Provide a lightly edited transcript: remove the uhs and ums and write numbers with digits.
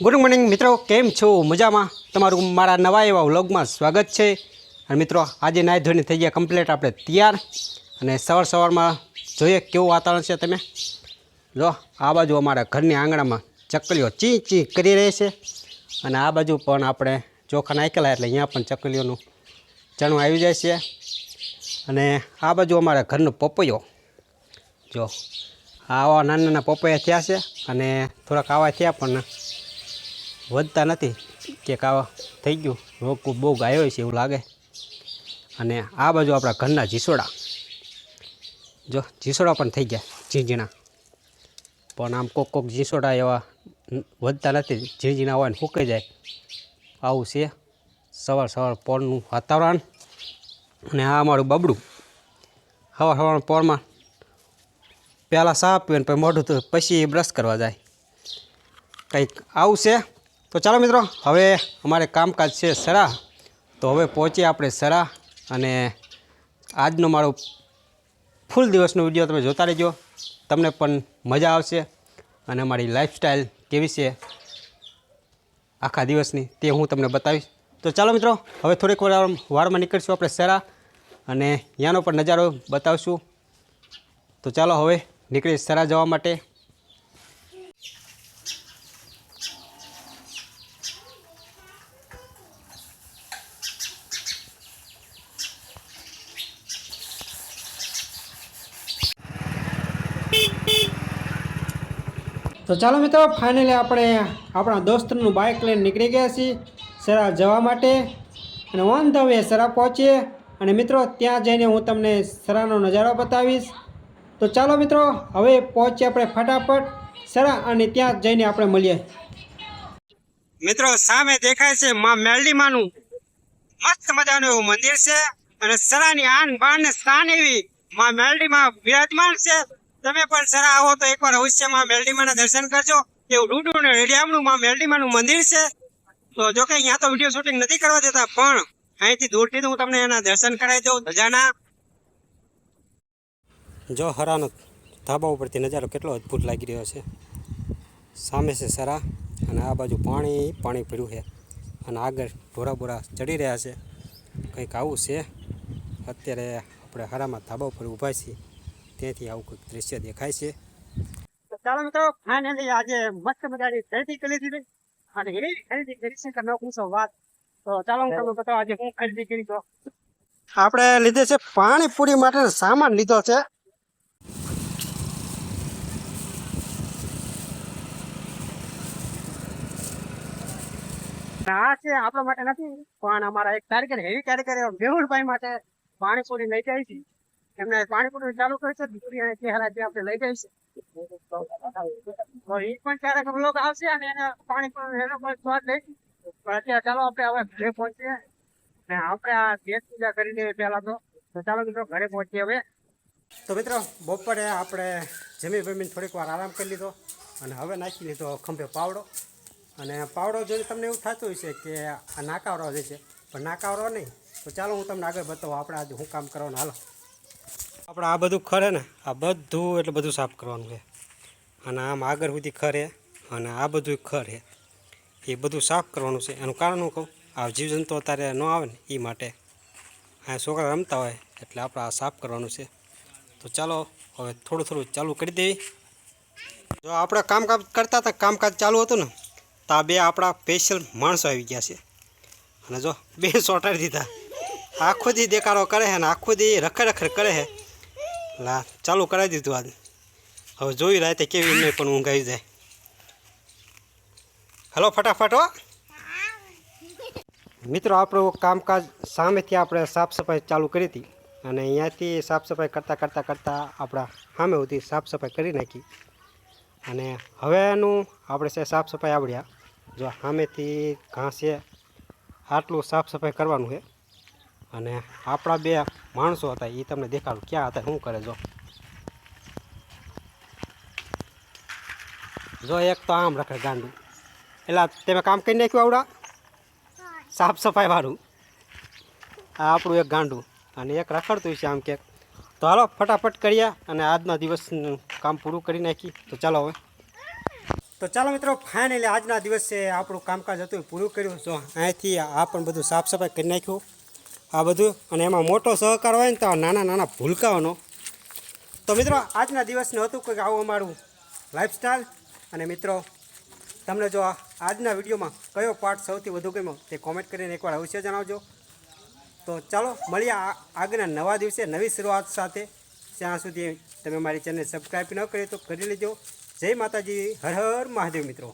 Good morning મિત્રો, કેમ છો? મજામાં? તમારું મારા નવા એવા વ્લોગમાં સ્વાગત છે. અને મિત્રો આજે નાહી ધોઈને થઈ ગયા કમ્પ્લીટ આપણે તૈયાર. અને સવારમાં જોઈએ કેવું વાતાવરણ છે. તમે જો આ બાજુ અમારા ઘરની આંગણામાં ચકલીઓ ચી ચી કરી રહી છે. અને આ બાજુ પણ આપણે ચોખા નાખેલા એટલે અહીંયા પણ ચકલીઓનું ચણું આવી જાય છે. અને આ બાજુ અમારા ઘરનો પપૈયો જો આવા નાના નાના પપૈયા થયા છે. અને થોડાક આવા થયા પણ વધતા નથી કે કાવા થઈ ગયું, રોગ બહુ ગાયો છે એવું લાગે. અને આ બાજુ આપણા ઘરના જીસોડા જો જીસોડા પણ થઈ ગયા ઝીંઝીણા, પણ આમ કોક જીસોડા એવા વધતા નથી, ઝીંઝીણા હોય ને ફૂંકાઈ જાય. આવું છે સવાર પોરનું વાતાવરણ. અને આ અમારું બબડું સવાર પોરમાં પહેલાં સાફ પીને પછી મોઢું તો પછી બ્રશ કરવા જાય, કંઈક આવું છે. તો ચાલો મિત્રો, હવે અમારે કામકાજ છે સરા, તો હવે પહોંચીએ આપણે સરા. અને આજનો મારો ફૂલ દિવસનો વિડીયો તમે જોતા રહેજો, તમને પણ મજા આવશે. અને અમારી લાઈફસ્ટાઈલ કેવી છે આખા દિવસની તે હું તમને બતાવીશ. તો ચાલો મિત્રો, હવે થોડીક વારમાં નીકળીશું આપણે સરા, અને ત્યાંનો પણ નજારો બતાવશું. તો ચાલો હવે નીકળી સરા જવા માટે. તો ચાલો મિત્રો, ફાઇનલી આપણે આપણા દોસ્તનું બાઇક લઈને નીકળી ગયા છીએ સરા જવા માટે. અને ઓન ધ વે સરા પહોંચીએ. અને મિત્રો ત્યાં જઈને હું તમને સરાનો નજારો બતાવીશ. તો ચાલો મિત્રો, હવે પહોંચીએ આપણે ફટાફટ સરા, અને ત્યાં જઈને આપણે મળીએ. મિત્રો સામે દેખાય છે માં મેલડીમાનું મસ્ત મજાનું એવું મંદિર છે. અને સરાની આન બાન ને શાન એવી માં મેલડીમાં વિરાજમાન છે. તમે પણ સરા આવો તો એકવાર અવશ્યમાં મેલડીમાના દર્શન કરજો. એવું ડૂડું ને રેડિયામનું માં મેલડીમાનું મંદિર છે. તો જો કે અહીંયા તો વિડીયો શૂટિંગ નથી કરવા દેતા, પણ અહીંથી દૂરથી હું તમને એના દર્શન કરાવી દઉં ધજાના. જો હરાનો ધાબા ઉપરથી નજારો કેટલો અદ્ભુત લાગી રહ્યો છે. સામે છે સરા, અને આ બાજુ પાણી ભર્યું છે. અને આગળ ઢોરા બોરા ચડી રહ્યા છે, કંઈક આવું છે. અત્યારે આપણે હરામાં ધાબા ઉપર ઊભા છીએ, ત્યાંથી આવું કંઈક દ્રશ્ય દેખાય છે. તો ચાલો મિત્રો, ફાઇનલી આજે મસ્ત મજાની ખરીદી કરી દીધી. અને એવી ખરીદી કરી છે કે ન પૂછો વાત. તો ચાલો હું તમને બતાવું આજે હું ખરીદી કરી. તો આપણે લીધે છે પાણીપુરી માટેનો સામાન લીધો છે. આ છે આપણા માટે નથી, પણ અમારા એક કારીગર એવી કારીગર મેહુલભાઈ માટે પાણીપુરી લઈ જાય છે. એમને પાણીપુરી ચાલુ કરી છે, પૂરી અને ચહેરા જે આપણે લઈ જાય છે. એ પણ ક્યારેક લોક આવશે અને એને પાણીપુરી એનો પણ સ્વાદ લઈશું. પણ અત્યારે ચાલો આપણે હવે ઘરે પહોંચીએ, ને આપણે આ ગેસ પૂજા કરી દઈએ પહેલા. તો ચાલો મિત્રો ઘરે પહોંચીએ હવે. તો મિત્રો બપોરે આપણે જમીને થોડીક વાર આરામ કરી લીધો, અને હવે નાખી લીધો ખંભે પાવડો. અને પાવડો જોઈને તમને એવું થતું હશે કે આ નાકાવરો જે છે, પણ નાકાવરો નહીં. તો ચાલો હું તમને આગળ બતાવું આપણે આજે શું કામ કરવાનું. હાલો, આપણે આ બધું ખરે ને, આ બધું એટલે બધું સાફ કરવાનું છે. અને આમ આગળ સુધી ખરે, અને આ બધું ખરે, એ બધું સાફ કરવાનું છે. એનું કારણ હું કહું, આ જીવજંતુ અત્યારે ન આવે ને એ માટે. આ છોકરા રમતા હોય એટલે આપણે આ સાફ કરવાનું છે. તો ચાલો હવે થોડું ચાલુ કરી દેવી. જો આપણે કામકાજ કરતા હતા, કામકાજ ચાલુ હતું ને, તો આ બે આપણા સ્પેશિયલ માણસો આવી ગયા છે. અને જો બે ચોંટાડી દીધા, આખો દી દેખાડો કરે છે ને આખો દી રખડ કરે છે. લા ચાલુ કરાવી દીધું આજે. હવે જોઈ રાતે કેવી નહીં પણ ઊંઘ આવી જાય. હલો ફટાફટ હો મિત્રો. આપણું કામકાજ સામેથી આપણે સાફ સફાઈ ચાલુ કરી હતી, અને અહીંયાથી સાફ સફાઈ કરતાં આપણા સામે સુધી સાફ સફાઈ કરી નાખી. અને હવે એનું આપણે છે સાફ સફાઈ આવડ્યા. જો સામેથી ઘાસ છે, આટલું સાફ સફાઈ કરવાનું છે. અને આપણા બે માણસો હતા એ તમને દેખાડું ક્યાં હતા, શું કરે. જો એક તો આમ રખે ગાંડું. એટલે તમે કામ કરી નાખ્યું આવડા સાફ સફાઈ વાળું. આ આપણું એક ગાંડું, અને એક રખડતું છે આમ ક્યાંક. તો હાલો ફટાફટ કરીએ અને આજના દિવસનું કામ પૂરું કરી નાખી. તો ચાલો હવે તો ચાલો મિત્રો, ફાઇનલી આજના દિવસે આપણું કામકાજ હતું એ પૂરું કર્યું. જો અહીંથી આ પણ બધું સાફ સફાઈ કરી નાખ્યું આ બધું, અને એમાં મોટો સહકાર હોય ને તો નાના નાના ભૂલકાઓનો. તો મિત્રો આજના દિવસનું હતું કંઈક આવું અમારું લાઈફસ્ટાઈલ. અને મિત્રો તમને જો આજના વિડીયોમાં કયો પાર્ટ સૌથી વધુ ગમ્યો તે કોમેન્ટ કરીને એકવાર અવશ્ય જણાવજો. તો ચાલો મળીએ આગળના નવા દિવસે નવી શરૂઆત સાથે. ત્યાં સુધી તમે મારી ચેનલ સબસ્ક્રાઈબ ન કરી તો કરી લેજો. જય માતાજી, હર હર મહાદેવ મિત્રો.